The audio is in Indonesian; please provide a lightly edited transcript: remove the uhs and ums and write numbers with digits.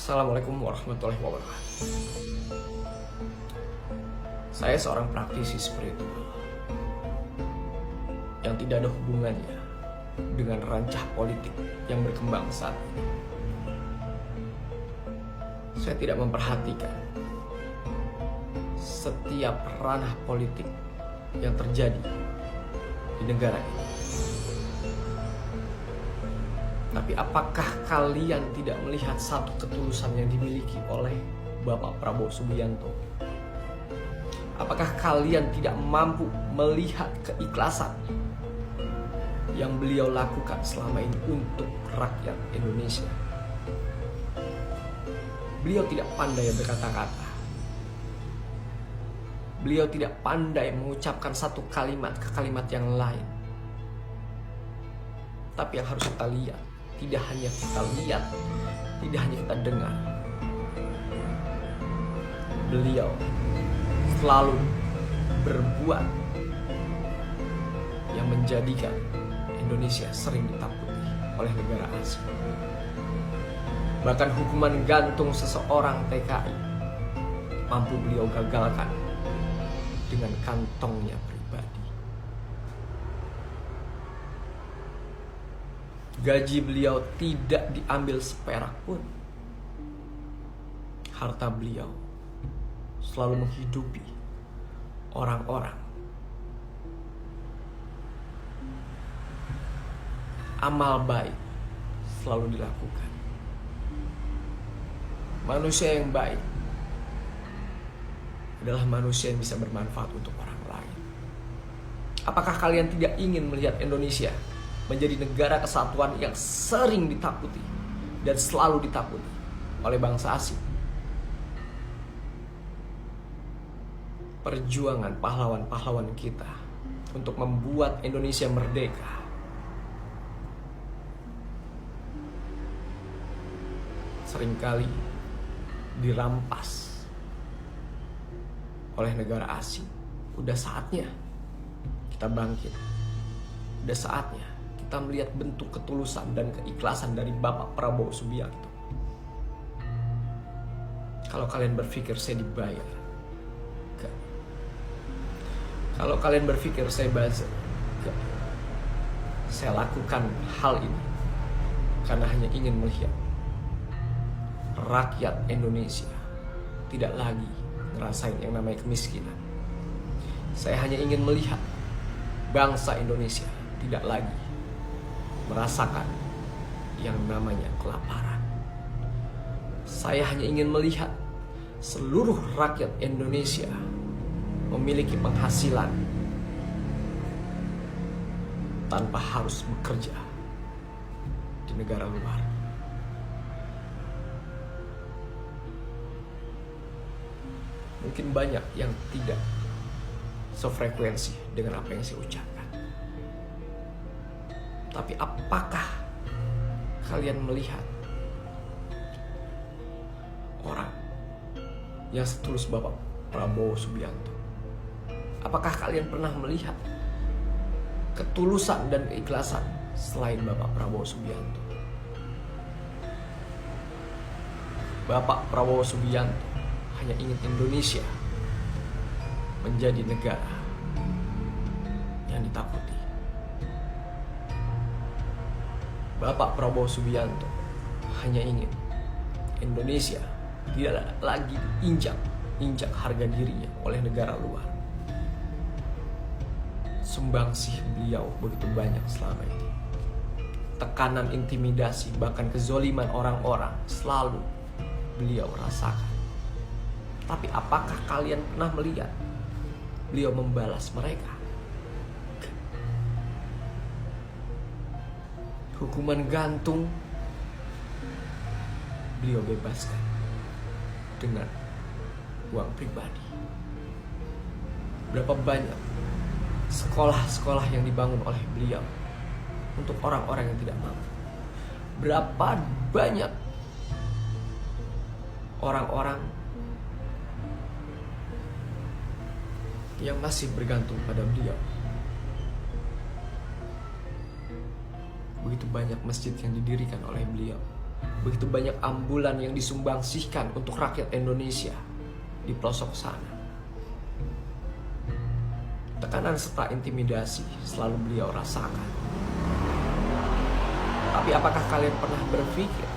Assalamualaikum warahmatullahi wabarakatuh. Saya seorang praktisi spiritual yang tidak ada hubungannya dengan rancah politik yang berkembang saat ini. Saya tidak memperhatikan setiap ranah politik yang terjadi di negara ini. Tapi apakah kalian tidak melihat satu ketulusan yang dimiliki oleh Bapak Prabowo Subianto? Apakah kalian tidak mampu melihat keikhlasan yang beliau lakukan selama ini untuk rakyat Indonesia? Beliau tidak pandai berkata-kata. Beliau tidak pandai mengucapkan satu kalimat ke kalimat yang lain. Tapi yang harus kita lihat, tidak hanya kita lihat, tidak hanya kita dengar, beliau selalu berbuat yang menjadikan Indonesia sering ditakuti oleh negara asing. Bahkan hukuman gantung seseorang TKI mampu beliau gagalkan dengan kantongnya pribadi. Gaji beliau tidak diambil seperak pun. Harta beliau selalu menghidupi orang-orang. Amal baik selalu dilakukan. Manusia yang baik adalah manusia yang bisa bermanfaat untuk orang lain. Apakah kalian tidak ingin melihat Indonesia menjadi negara kesatuan yang sering ditakuti dan selalu ditakuti oleh bangsa asing? Perjuangan pahlawan-pahlawan kita untuk membuat Indonesia merdeka seringkali dirampas oleh negara asing. Udah saatnya kita bangkit. Udah saatnya kita melihat bentuk ketulusan dan keikhlasan dari Bapak Prabowo Subianto. Kalau kalian berpikir saya dibayar, enggak. Kalau kalian berpikir saya buzzer, enggak. Saya lakukan hal ini karena hanya ingin melihat rakyat Indonesia tidak lagi ngerasain yang namanya kemiskinan. Saya hanya ingin melihat bangsa Indonesia tidak lagi merasakan yang namanya kelaparan. Saya hanya ingin melihat seluruh rakyat Indonesia memiliki penghasilan tanpa harus bekerja di negara luar. Mungkin banyak yang tidak sefrekuensi dengan apa yang saya ucapkan. Tapi apakah kalian melihat orang yang setulus Bapak Prabowo Subianto? Apakah kalian pernah melihat ketulusan dan keikhlasan selain Bapak Prabowo Subianto? Bapak Prabowo Subianto hanya ingin Indonesia menjadi negara yang ditakuti. Bapak Prabowo Subianto hanya ingin Indonesia tidak lagi diinjak harga dirinya oleh negara luar. Sumbangsih beliau begitu banyak selama ini. Tekanan, intimidasi, bahkan kezoliman orang-orang selalu beliau rasakan. Tapi apakah kalian pernah melihat beliau membalas mereka? Hukuman gantung beliau bebaskan dengan uang pribadi. Berapa banyak sekolah-sekolah yang dibangun oleh beliau untuk orang-orang yang tidak mampu? Berapa banyak orang-orang yang masih bergantung pada beliau? Begitu banyak masjid yang didirikan oleh beliau. Begitu banyak ambulan yang disumbangsihkan untuk rakyat Indonesia di pelosok sana. Tekanan serta intimidasi selalu beliau rasakan. Tapi apakah kalian pernah berpikir